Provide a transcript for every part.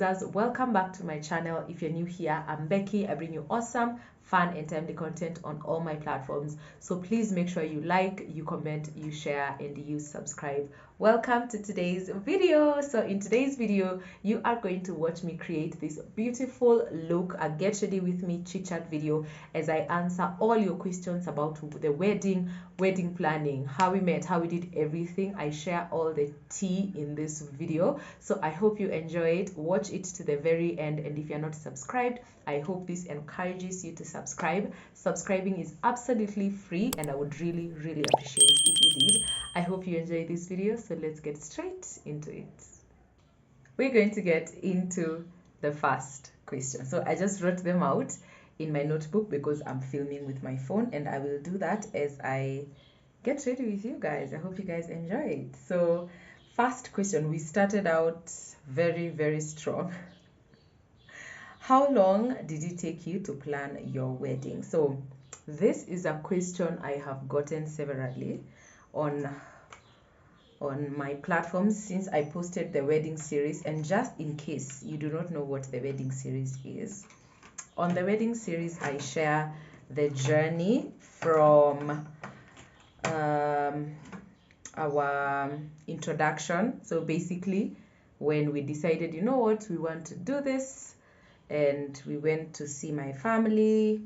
users, welcome back to my channel. If you're new here, I'm Becky. I bring you awesome, fun and timely content on all my platforms, so please make sure you like, you comment, you share and you subscribe. Welcome to today's video. So in today's video you are going to watch me create this beautiful look, a get ready with me chit chat video, as I answer all your questions about the wedding planning, how we met, how we did everything. I share all the tea in this video, so I hope you enjoy it. Watch it to the very end, and if you're not subscribed, I hope this encourages you to subscribe. Subscribing is absolutely free and I would really appreciate if you did. I hope you enjoy this video, so let's get straight into it. We're going to get into the first question. So I just wrote them out in my notebook because I'm filming with my phone, and I will do that as I get ready with you guys. I hope you guys enjoy it. So first question, we started out very strong. How long did it take you to plan your wedding? So this is a question I have gotten severally on my platforms since I posted the wedding series. And just in case you do not know what the wedding series is, on the wedding series I share the journey from our introduction. So basically, when we decided, you know what, we want to do this, and we went to see my family,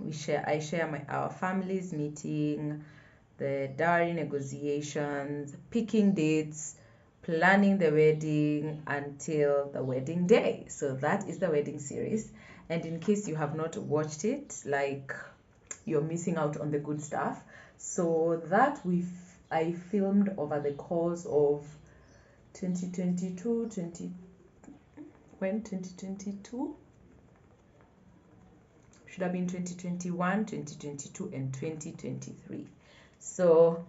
I share our families meeting, the dowry negotiations, picking dates, planning the wedding until the wedding day. So that is the wedding series. And in case you have not watched it, like, you're missing out on the good stuff. So that I filmed over the course of 2022 should have been 2021, 2022 and 2023. So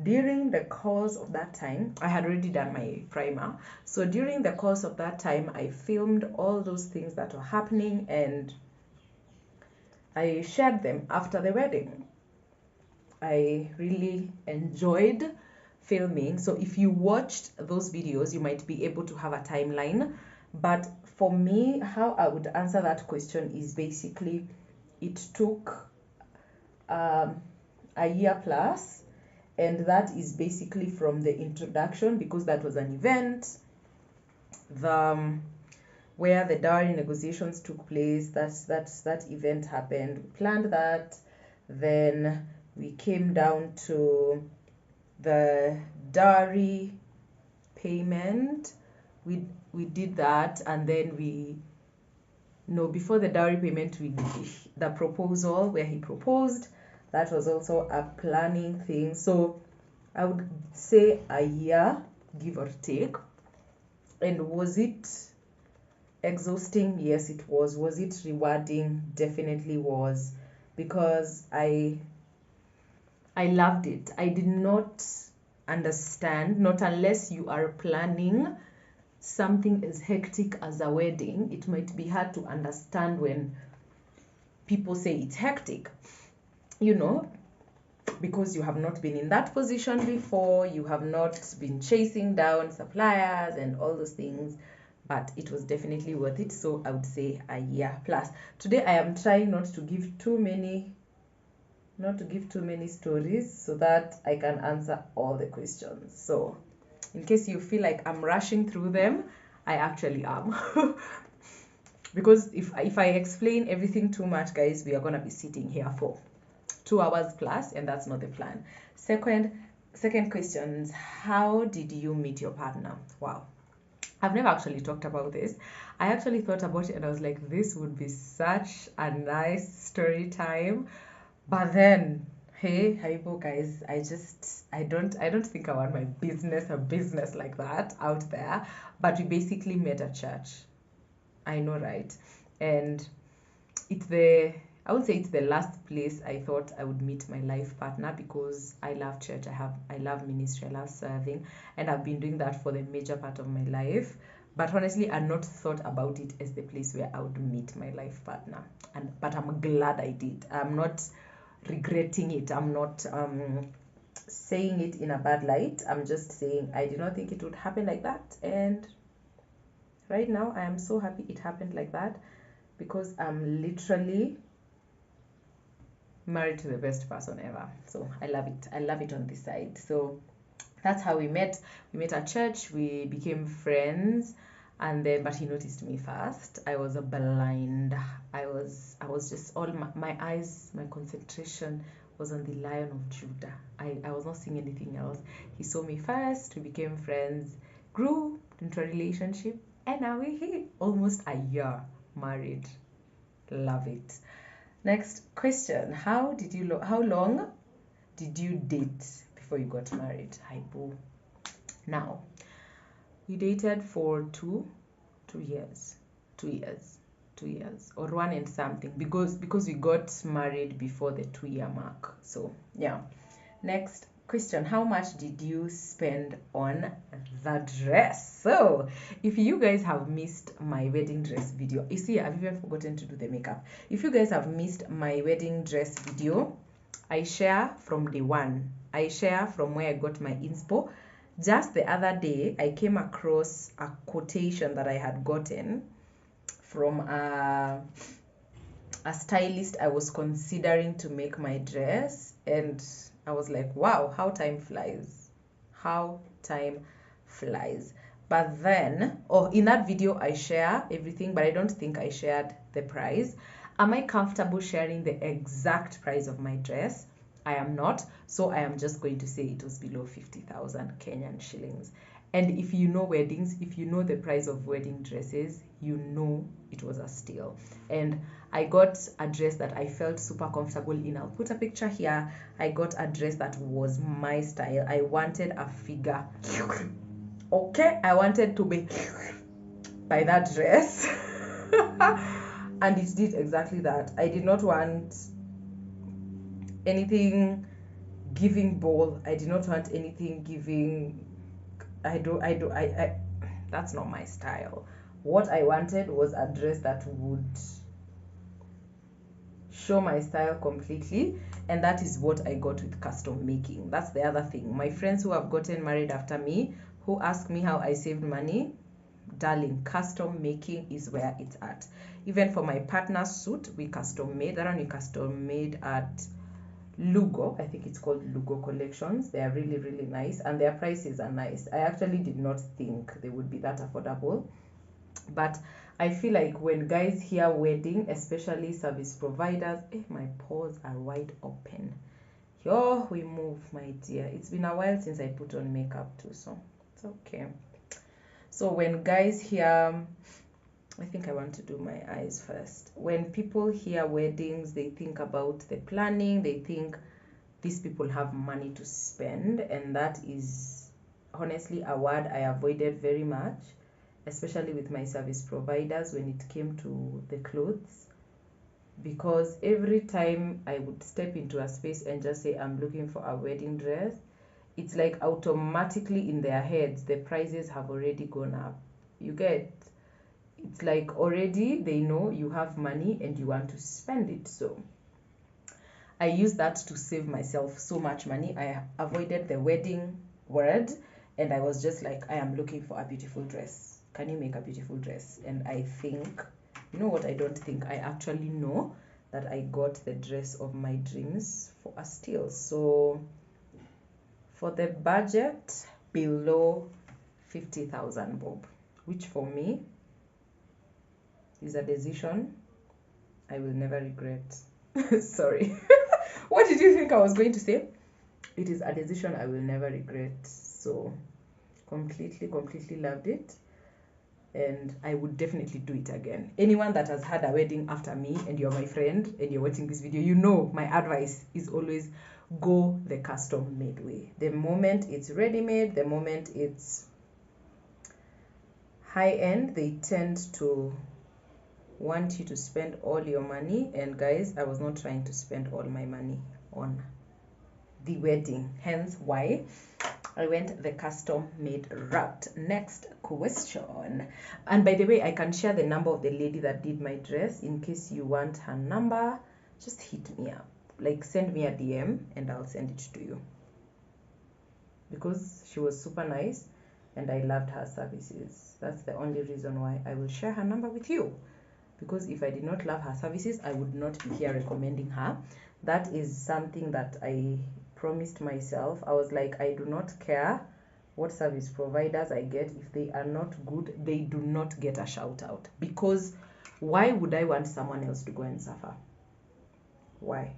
during the course of that time, I had already done my primer. So during the course of that time, I filmed all those things that were happening and I shared them after the wedding. I really enjoyed filming. So if you watched those videos, you might be able to have a timeline. But for me, how I would answer that question is basically it took a year plus, and that is basically from the introduction, because that was an event where the dowry negotiations took place. That event happened. We planned that, then we came down to the dowry payment. We did that, and then before the dowry payment, we did the proposal where he proposed. That was also a planning thing. So I would say a year, give or take. And was it exhausting? Yes, it was. Was it rewarding? Definitely was, because I loved it. I did not understand, not unless you are planning something as hectic as a wedding. It might be hard to understand when people say it's hectic, because you have not been in that position before, you have not been chasing down suppliers and all those things, but it was definitely worth it. So I would say a year plus. Today I am trying not to give too many stories so that I can answer all the questions. So in case you feel like I'm rushing through them, I actually am. Because if I explain everything too much, guys, we are going to be sitting here for 2 hours plus, and that's not the plan. Second question is, how did you meet your partner? Wow. I've never actually talked about this. I actually thought about it and I was like, this would be such a nice story time. But then, hey, Haibo guys, I don't think I want my business like that out there. But we basically met at church. I know, right? And I would say it's the last place I thought I would meet my life partner, because I love church, I love ministry, I love serving, and I've been doing that for the major part of my life. But honestly, I've not thought about it as the place where I would meet my life partner. But I'm glad I did. I'm not regretting it. I'm not saying it in a bad light. I'm just saying I did not think it would happen like that, and Right now, I am so happy it happened like that, because I'm literally married to the best person ever. So I love it. I love it on this side. So that's how we met. We met at church. We became friends, and then but he noticed me first. I was blind. I was just all my eyes, my concentration was on the Lion of Judah. I was not seeing anything else. He saw me first. We became friends, grew into a relationship, and now we're here, almost a year married. Love it. Next question: how long did you date before you got married? Hi boo. Now, we dated for two years, 2 years, 2 years, or one and something, because we got married before the 2 year mark. So yeah. Next question: how much did you spend on the dress? So if you guys have missed my wedding dress video, you see, I've even forgotten to do the makeup. If you guys have missed my wedding dress video, I share from day one. I share from where I got my inspo. Just the other day, I came across a quotation that I had gotten from a stylist I was considering to make my dress, and I was like, wow, how time flies. How time flies. But then, in that video, I share everything, but I don't think I shared the price. Am I comfortable sharing the exact price of my dress? I am not, so I am just going to say it was below 50,000 Kenyan shillings. And if you know weddings, if you know the price of wedding dresses, you know it was a steal. And I got a dress that I felt super comfortable in. I'll put a picture here. I got a dress that was my style. I wanted a figure. Okay, I wanted to be by that dress. And it did exactly that. I did not want anything giving ball. I did not want anything giving. That's not my style. What I wanted was a dress that would show my style completely, and that is what I got with custom making. That's the other thing. My friends who have gotten married after me, who ask me how I saved money, darling, custom making is where it's at. Even for my partner's suit, we custom made. That one we custom made at Lugo. I think it's called Lugo Collections. They are really, really nice, and their prices are nice. I actually did not think they would be that affordable, but I feel like when guys hear wedding, especially service providers, my pores are wide open. Yo, we move, my dear. It's been a while since I put on makeup too, so it's okay. So when guys hear, I think I want to do my eyes first. When people hear weddings, they think about the planning, they think these people have money to spend, and that is honestly a word I avoided very much, especially with my service providers when it came to the clothes, because every time I would step into a space and just say I'm looking for a wedding dress, it's like automatically in their heads the prices have already gone up. You get, it's like already they know you have money and you want to spend it. So I use that to save myself so much money. I avoided the wedding word, and I was just like, I am looking for a beautiful dress. Can you make a beautiful dress? And I think, you know what, I don't think, I actually know that I got the dress of my dreams for a steal. So for the budget below 50,000 bob, which for me is a decision I will never regret. Sorry. What did you think I was going to say? It is a decision I will never regret. So completely loved it, and I would definitely do it again. Anyone that has had a wedding after me and you're my friend and you're watching this video, you know my advice is always go the custom made way. The moment it's ready made, the moment it's high end, they tend to want you to spend all your money. And guys, I was not trying to spend all my money on the wedding, hence why I went the custom made route. Next question. And by the way, I can share the number of the lady that did my dress. In case you want her number, just hit me up, like send me a DM and I'll send it to you, because she was super nice and I loved her services. That's the only reason why I will share her number with you, because if I did not love her services, I would not be here recommending her. That is something that I promised myself. I was like, I do not care what service providers I get. If they are not good, they do not get a shout out, because why would I want someone else to go and suffer? Why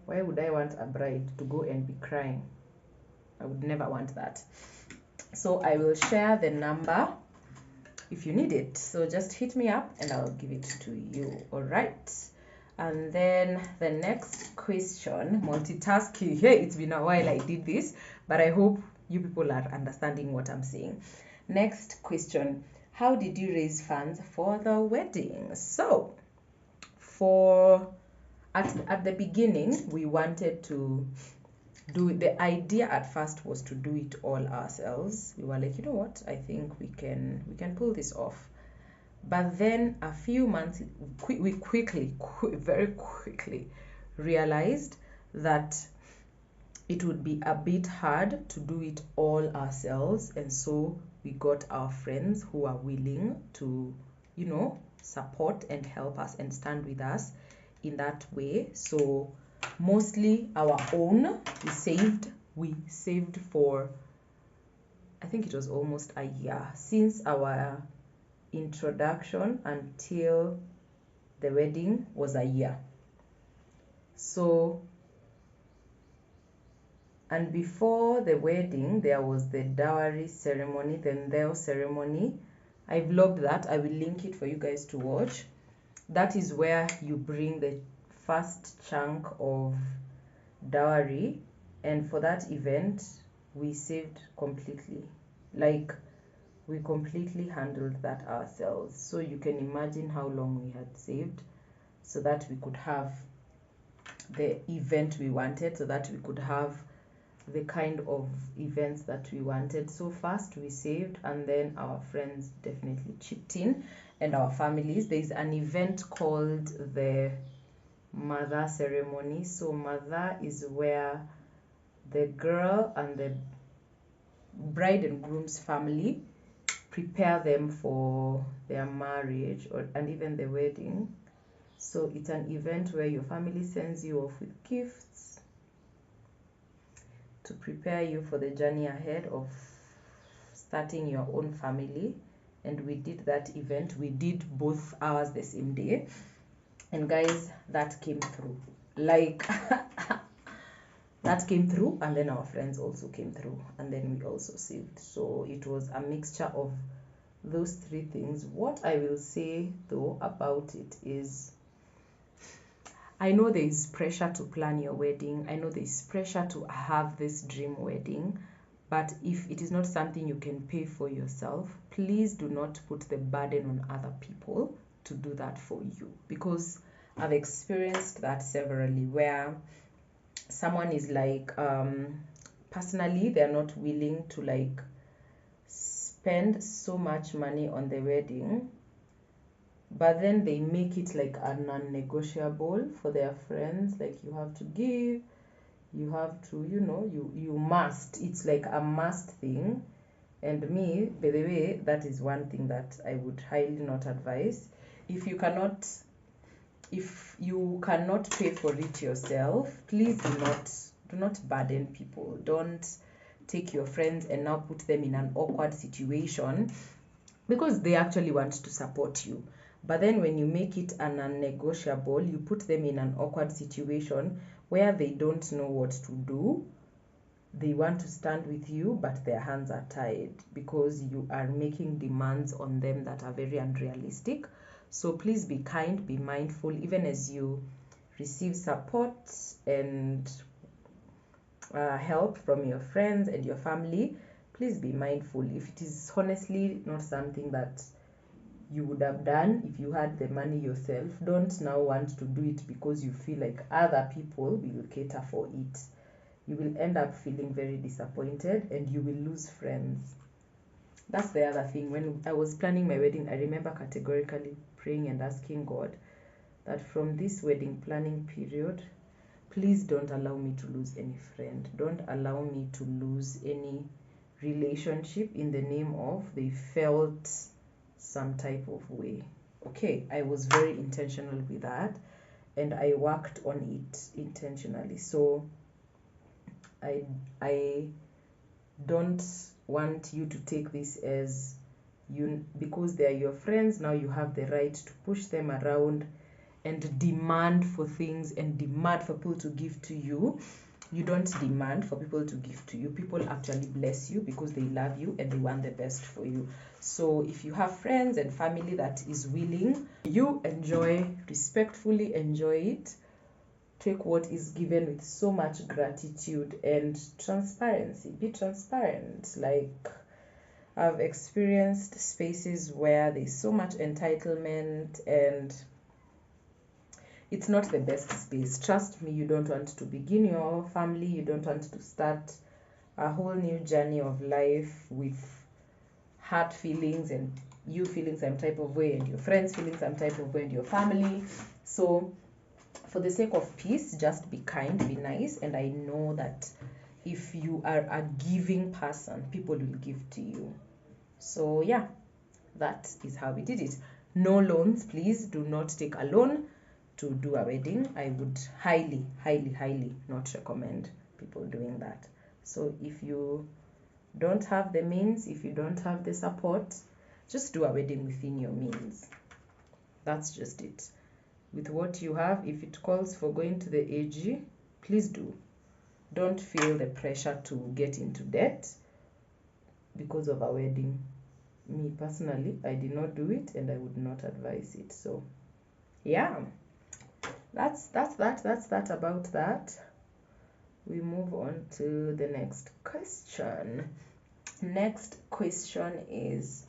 would I want a bride to go and be crying? I would never want that. So I will share the number if you need it, so just hit me up and I'll give it to you. All right, and then the next question, multitasking. Hey, it's been a while I did this, but I hope you people are understanding what I'm saying. Next question, how did you raise funds for the wedding? So at the beginning, we wanted to do, the idea at first was to do it all ourselves. We were like, you know what, I think we can pull this off. But then a few months, we very quickly realized that it would be a bit hard to do it all ourselves, and so we got our friends who are willing to, support and help us and stand with us in that way. So mostly our own, we saved for, I think it was almost a year since our introduction until the wedding was a year. So, and before the wedding there was the dowry ceremony, the Ndeo ceremony. I vlogged that. I will link it for you guys to watch. That is where you bring the first chunk of dowry, and for that event we saved completely. Like, we completely handled that ourselves. So you can imagine how long we had saved so that we could have the event we wanted, so that we could have the kind of events that we wanted. So first we saved, and then our friends definitely chipped in, and our families. There's an event called the mother ceremony. So mother is where the girl and the bride and groom's family prepare them for their marriage and even the wedding. So it's an event where your family sends you off with gifts to prepare you for the journey ahead of starting your own family. And we did that event. We did both ours the same day, and guys, that came through. Like that came through, and then our friends also came through, and then we also saved. So it was a mixture of those three things. What I will say though about it is, I know there is pressure to plan your wedding. I know there is pressure to have this dream wedding, but if it is not something you can pay for yourself, please do not put the burden on other people to do that for you, because I've experienced that severally, where someone is like, personally, they're not willing to like spend so much money on the wedding, but then they make it like a non-negotiable for their friends. Like, you have to give, you have to, you must, it's like a must thing. And me, by the way, that is one thing that I would highly not advise. If you cannot pay for it yourself, please do not burden people. Don't take your friends and now put them in an awkward situation, because they actually want to support you. But then when you make it a non-negotiable, you put them in an awkward situation where they don't know what to do. They want to stand with you, but their hands are tied because you are making demands on them that are very unrealistic. So please be kind, be mindful, even as you receive support and help from your friends and your family. Please be mindful. If it is honestly not something that you would have done if you had the money yourself, don't now want to do it because you feel like other people will cater for it. You will end up feeling very disappointed and you will lose friends. That's the other thing. When I was planning my wedding, I remember categorically praying and asking God that from this wedding planning period, please don't allow me to lose any friend. Don't allow me to lose any relationship in the name of they felt some type of way. Okay, I was very intentional with that, and I worked on it intentionally. So I don't want you to take this as you, because they are your friends, now you have the right to push them around and demand for things and demand for people to give to you. You don't demand for people to give to you. People actually bless you because they love you and they want the best for you. So if you have friends and family that is willing, you enjoy, respectfully enjoy it. Take what is given with so much gratitude and transparency. Be transparent. Like, I've experienced spaces where there's so much entitlement and it's not the best space. Trust me, you don't want to begin your family, you don't want to start a whole new journey of life with hurt feelings and you feeling some type of way and your friends feeling some type of way and your family. So for the sake of peace, just be kind, be nice, and I know that if you are a giving person, people will give to you. So yeah, that is how we did it. No loans, please do not take a loan to do a wedding. I would highly not recommend people doing that. So if you don't have the means, if you don't have the support, just do a wedding within your means. That's just it. With what you have, if it calls for going to the AG, please do. Don't feel the pressure to get into debt because of a wedding. Me personally, I did not do it and I would not advise it. So yeah, that's that about that. We move on to the next question. Next question is,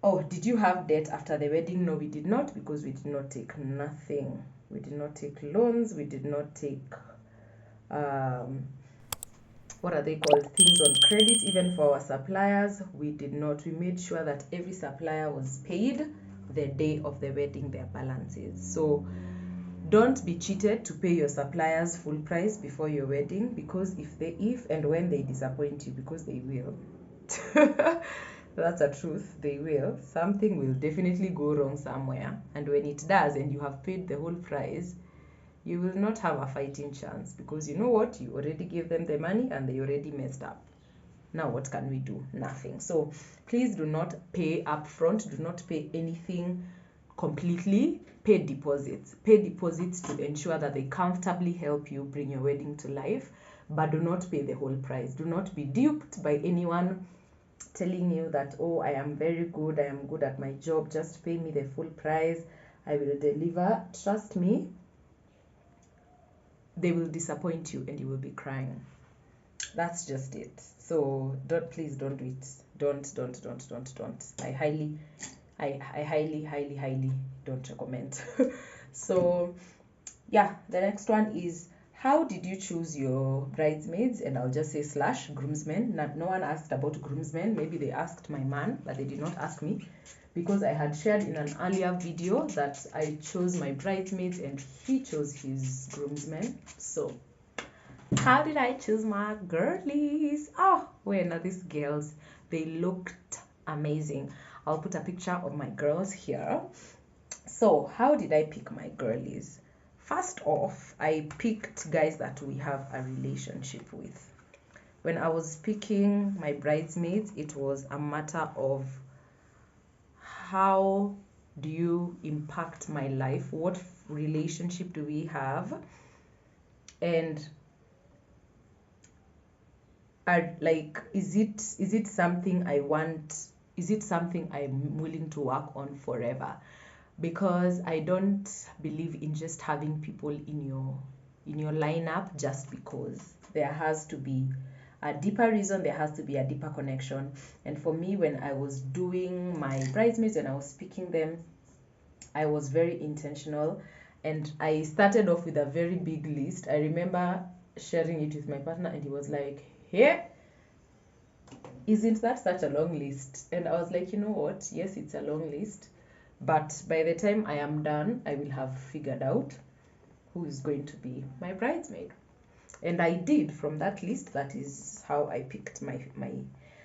oh, did you have debt after the wedding? No, we did not, because we did not take nothing. We did not take loans. We did not take what are they called, things on credit. Even for our suppliers, we did not. We made sure that every supplier was paid the day of the wedding, their balances. So don't be cheated to pay your suppliers full price before your wedding, because if and when they disappoint you, because they will, that's a truth, they will, something will definitely go wrong somewhere, and when it does and you have paid the whole price, you will not have a fighting chance, because you know what, you already gave them the money and they already messed up. Now what can we do? Nothing. So please do not pay upfront, do not pay anything completely. Pay deposits to ensure that they comfortably help you bring your wedding to life, but do not pay the whole price. Do not be duped by anyone telling you that, oh, I am very good, I am good at my job, just pay me the full price, I will deliver. Trust me, they will disappoint you and you will be crying. That's just it. So please don't do it. Don't. I highly don't recommend. So yeah, the next one is, how did you choose your bridesmaids? And I'll just say / groomsmen. No one asked about groomsmen. Maybe they asked my man, but they did not ask me, because I had shared in an earlier video that I chose my bridesmaids and he chose his groomsmen. So how did I choose my girlies? Oh, when are these girls? They looked amazing. I'll put a picture of my girls here. So how did I pick my girlies? First off, I picked guys that we have a relationship with. When I was picking my bridesmaids, it was a matter of, how do you impact my life? What relationship do we have? And is it something I want? Is it something I'm willing to work on forever? Because I don't believe in just having people in your lineup just because. There has to be a deeper reason, there has to be a deeper connection. And for me, when I was doing my bridesmaids and I was picking them, I was very intentional, and I started off with a very big list. I remember sharing it with my partner and he was like, hey, isn't that such a long list? And I was like, you know what, yes, it's a long list, but by the time I am done, I will have figured out who is going to be my bridesmaid. And I did. From that list, that is how I picked my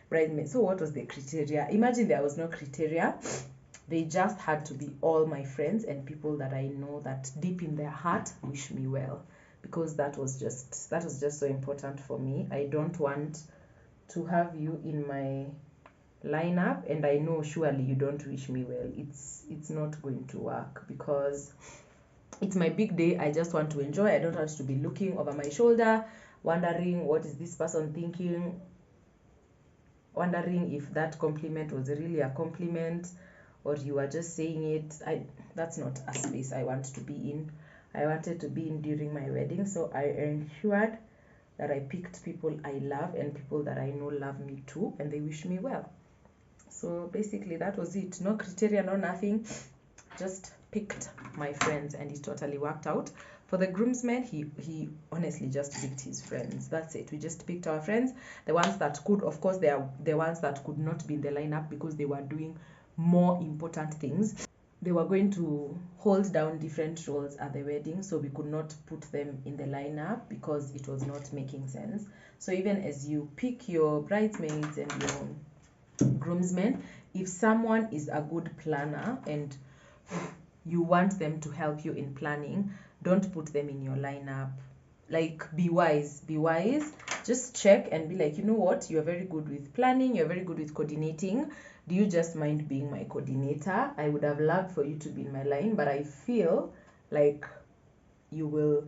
bridesmaids. So what was the criteria? Imagine there was no criteria. They just had to be all my friends and people that I know that deep in their heart wish me well, because that was just so important for me. I don't want to have you in my lineup and I know surely you don't wish me well. It's not going to work, because it's my big day. I just want to enjoy. I don't want to be looking over my shoulder, wondering what is this person thinking, wondering if that compliment was really a compliment or you are just saying it. That's not a space I want to be in. I wanted to be in during my wedding, so I ensured that I picked people I love and people that I know love me too and they wish me well. So basically that was it. No criteria, no nothing. Just picked my friends and it totally worked out. For the groomsmen, he honestly just picked his friends. That's it. We just picked our friends. The ones that could, of course, they are the ones that could not be in the lineup because they were doing more important things. They were going to hold down different roles at the wedding, so we could not put them in the lineup because it was not making sense. So even as you pick your bridesmaids and your groomsmen, if someone is a good planner and you want them to help you in planning, don't put them in your lineup. Like, be wise. Just check and be like, you know what, you're very good with planning, you're very good with coordinating. Do you just mind being my coordinator? I would have loved for you to be in my line, but I feel like you will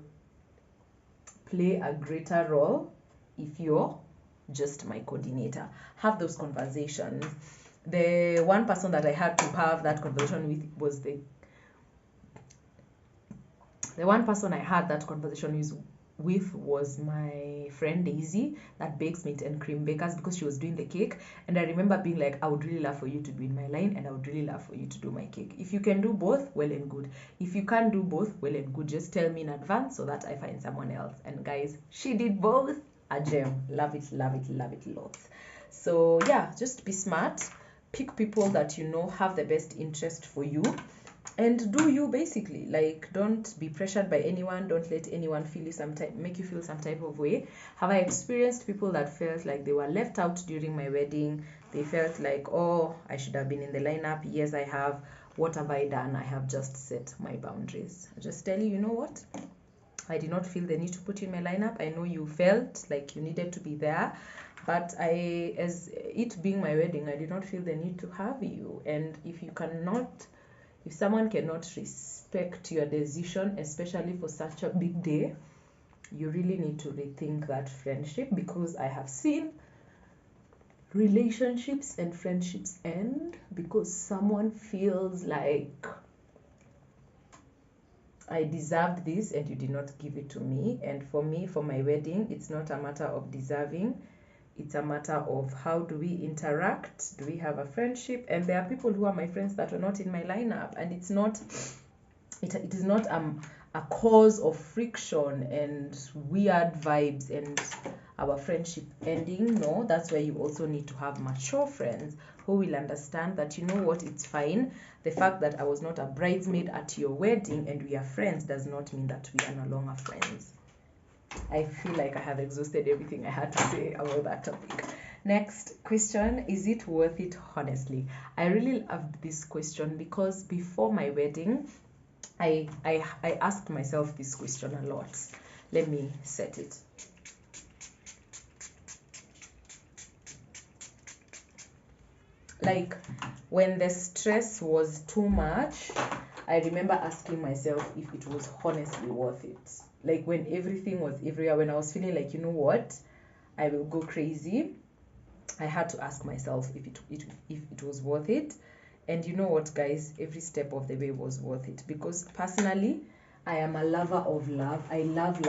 play a greater role if you're just my coordinator. Have those conversations. The one person that I had to have that conversation with was the one person I had that conversation with was my friend Daisy that bakes meat and cream bakers, because she was doing the cake. And I remember being like, I would really love for you to be in my line and I would really love for you to do my cake. If you can do both, well and good. If you can't do both, well and good. Just tell me in advance so that I find someone else. And guys, she did both. A gem. Love it lots. So yeah, just be smart. Pick people that you know have the best interest for you. And do you, basically. Like, don't be pressured by anyone. Don't let anyone make you feel some type of way. Have I experienced people that felt like they were left out during my wedding? They felt like, oh, I should have been in the lineup. Yes, I have. What have I done? I have just set my boundaries. I just tell you, you know what? I did not feel the need to put you in my lineup. I know you felt like you needed to be there, but as it being my wedding, I did not feel the need to have you. And if someone cannot respect your decision, especially for such a big day, you really need to rethink that friendship, because I have seen relationships and friendships end because someone feels like, I deserved this and you did not give it to me. And for me, for my wedding, it's not a matter of deserving. It's a matter of how do we interact? Do we have a friendship? And there are people who are my friends that are not in my lineup, and it is not a cause of friction and weird vibes and our friendship ending. No, that's where you also need to have mature friends who will understand that, you know what, it's fine. The fact that I was not a bridesmaid at your wedding and we are friends does not mean that we are no longer friends. I feel like I have exhausted everything I had to say about that topic. Next question, is it worth it? Honestly, I really loved this question because before my wedding, I asked myself this question a lot. Let me set it. Like, when the stress was too much, I remember asking myself if it was honestly worth it. Like, when everything was everywhere, when I was feeling like, you know what, I will go crazy, I had to ask myself if it was worth it. And you know what, guys, every step of the way was worth it, because personally, I am a lover of love. I love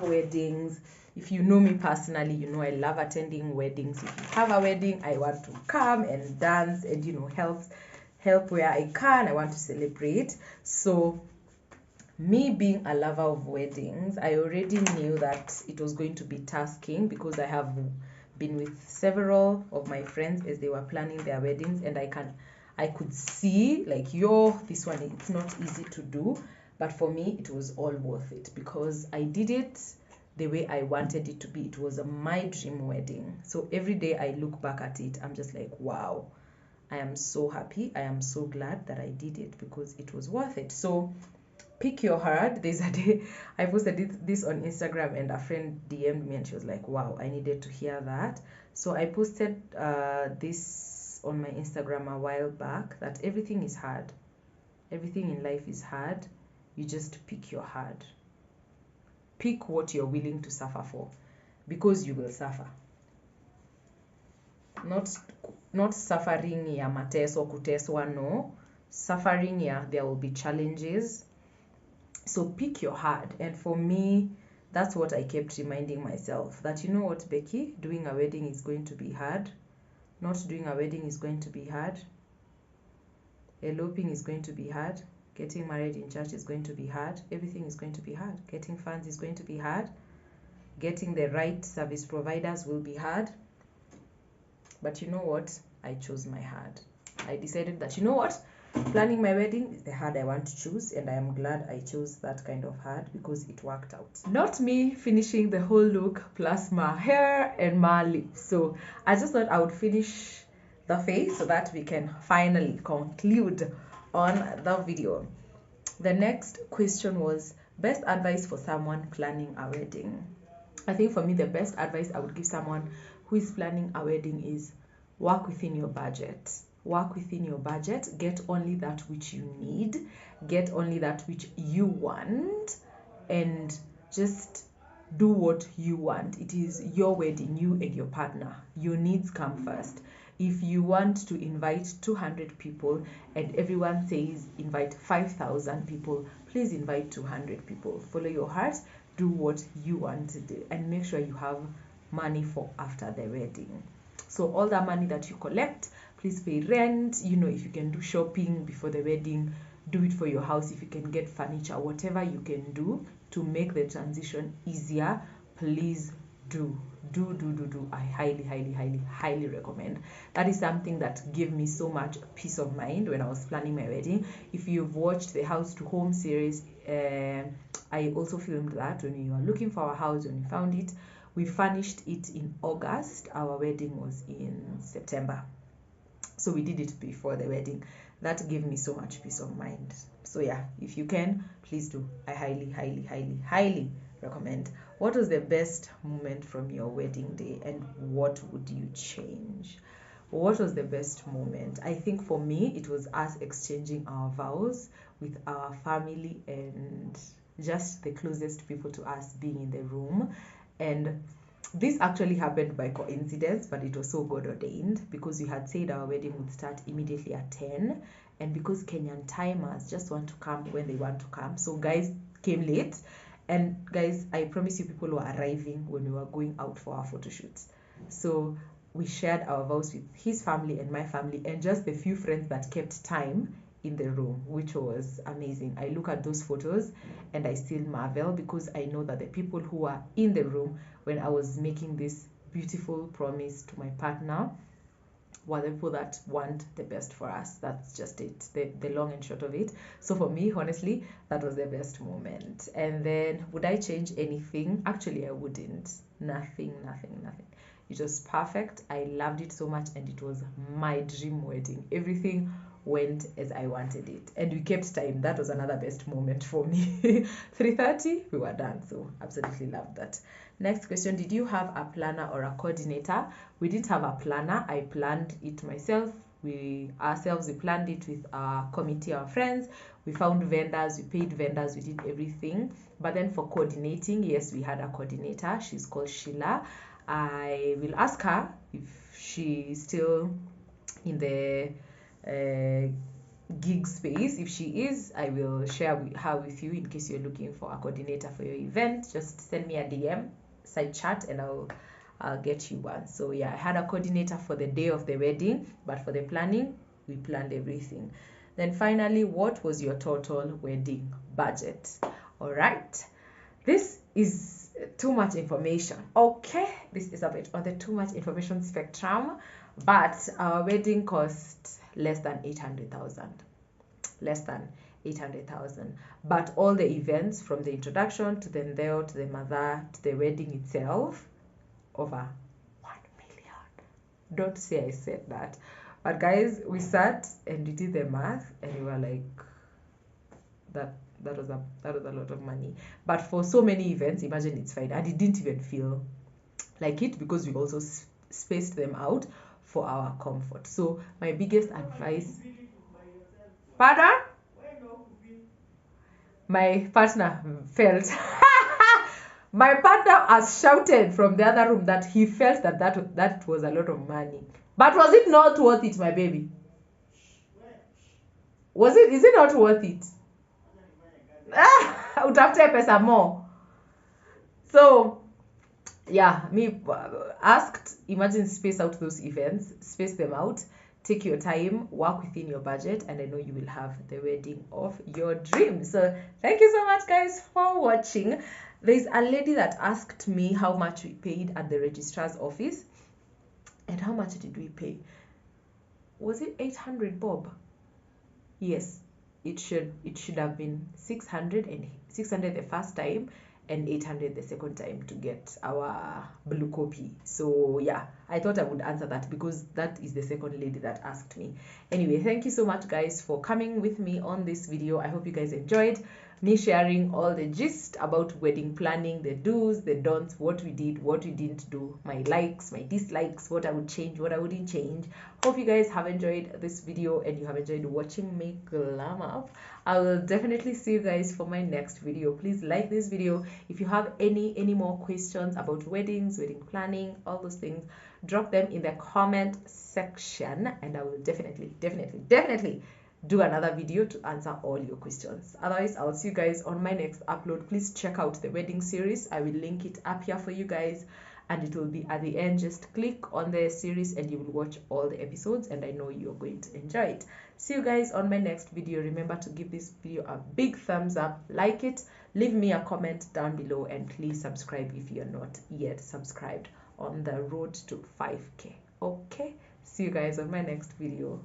weddings. If you know me personally, you know I love attending weddings. If you have a wedding, I want to come and dance and, you know, help where I can. I want to celebrate. So me being a lover of weddings, I already knew that it was going to be tasking, because I have been with several of my friends as they were planning their weddings, and I could see like, this one, it's not easy to do. But for me, it was all worth it, because I did it the way I wanted it to be. It was my dream wedding. So every day I look back at it, I'm just like, wow, I am so happy. I am so glad that I did it because it was worth it. So pick your heart. There's a day I posted this on Instagram and a friend DM'd me and she was like, wow, I needed to hear that. So I posted this on my Instagram a while back, that everything is hard. Everything in life is hard. You just pick your hard. Pick what you're willing to suffer for, because you will suffer. Not suffering ya mateso, kuteswa, no. Suffering ya there will be challenges. So pick your hard. And for me, that's what I kept reminding myself, that you know what, Becky, doing a wedding is going to be hard. Not doing a wedding is going to be hard. Eloping is going to be hard. Getting married in church is going to be hard. Everything is going to be hard. Getting funds is going to be hard. Getting the right service providers will be hard. But you know what? I chose my hard. I decided that, you know what? Planning my wedding is the hard I want to choose, and I am glad I chose that kind of hard because it worked out. Not me finishing the whole look plus my hair and my lips. So I just thought I would finish the face so that we can finally conclude on the video. The next question was best advice for someone planning a wedding. I think for me, the best advice I would give someone who is planning a wedding is work within your budget. Work within your budget. Get only that which you need. Get only that which you want. And just do what you want. It is your wedding, you and your partner. Your needs come first. If you want to invite 200 people and everyone says invite 5,000 people, please invite 200 people. Follow your heart. Do what you want to do, and make sure you have money for after the wedding. So all that money that you collect, please pay rent. You know, if you can do shopping before the wedding, do it for your house. If you can get furniture, whatever you can do to make the transition easier, please do. I highly recommend. That is something that gave me so much peace of mind when I was planning my wedding. If you've watched the House to Home series, I also filmed that when you were looking for a house. When we found it, we furnished it in August. Our wedding was in September. So we did it before the wedding. That gave me so much peace of mind. So yeah, if you can, please do. I highly recommend. What was the best moment from your wedding day, and what would you change? What was the best moment? I think for me, it was us exchanging our vows with our family and just the closest people to us being in the room. And this actually happened by coincidence, but it was so God ordained, because we had said our wedding would start immediately at 10, and because Kenyan timers just want to come when they want to come, so guys came late. And guys, I promise you, people were arriving when we were going out for our photo shoots. So we shared our vows with his family and my family, and just the few friends that kept time in the room, which was amazing. I look at those photos and I still marvel, because I know that the people who were in the room when I was making this beautiful promise to my partner were the people that want the best for us. That's just it, the long and short of it. So for me, honestly, that was the best moment. And then, would I change anything? Actually, I wouldn't. Nothing. It was perfect. I loved it so much, and it was my dream wedding. Everything went as I wanted it, and we kept time. That was another best moment for me. 3:30 we were done. So absolutely loved that. Next question, did you have a planner or a coordinator? We didn't have a planner. I planned it myself. We planned it with our committee, our friends. We found vendors, we paid vendors, we did everything. But then for coordinating, yes, we had a coordinator. She's called Sheila. I will ask her if she's still in the gig space. If she is, I will share her with you in case you're looking for a coordinator for your event. Just send me a DM, side chat, and I'll get you one. So yeah, I had a coordinator for the day of the wedding, but for the planning, we planned everything. Then finally, what was your total wedding budget? All right, this is too much information. Okay, this is a bit on the too much information spectrum, but our wedding cost less than 800,000. Less than 800,000. But all the events from the introduction to the ndeo to the mother to the wedding itself, over 1 million. Don't say I said that. But guys, we sat and we did the math and we were like, that was a lot of money. But for so many events, imagine it's fine. And it didn't even feel like it because we also spaced them out for our comfort. So my biggest advice, pardon, my partner felt my partner has shouted from the other room that he felt that was a lot of money. But was it not worth it, my baby? Is it not worth it? Utafute pesa more. So yeah, me asked, imagine space out those events, space them out, take your time, work within your budget, and I know you will have the wedding of your dreams. So thank you so much guys for watching. There's a lady that asked me how much we paid at the registrar's office. And how much did we pay? Was it 800 bob? Yes, it should have been 600 the first time and 800 the second time to get our blue copy. So yeah, I thought I would answer that because that is the second lady that asked me. Anyway, thank you so much guys for coming with me on this video. I hope you guys enjoyed me sharing all the gist about wedding planning, the do's, the don'ts, what we did, what we didn't do, my likes, my dislikes, what I would change, what I wouldn't change. Hope you guys have enjoyed this video and you have enjoyed watching me glam up. I will definitely see you guys for my next video. Please like this video. If you have any more questions about weddings, wedding planning, all those things, drop them in the comment section and I will definitely do another video to answer all your questions. Otherwise, I'll see you guys on my next upload. Please check out the wedding series. I will link it up here for you guys and it will be at the end. Just click on the series and you will watch all the episodes and I know you're going to enjoy it. See you guys on my next video. Remember to give this video a big thumbs up, like it, leave me a comment down below and please subscribe if you're not yet subscribed on the road to 5k. Okay, see you guys on my next video.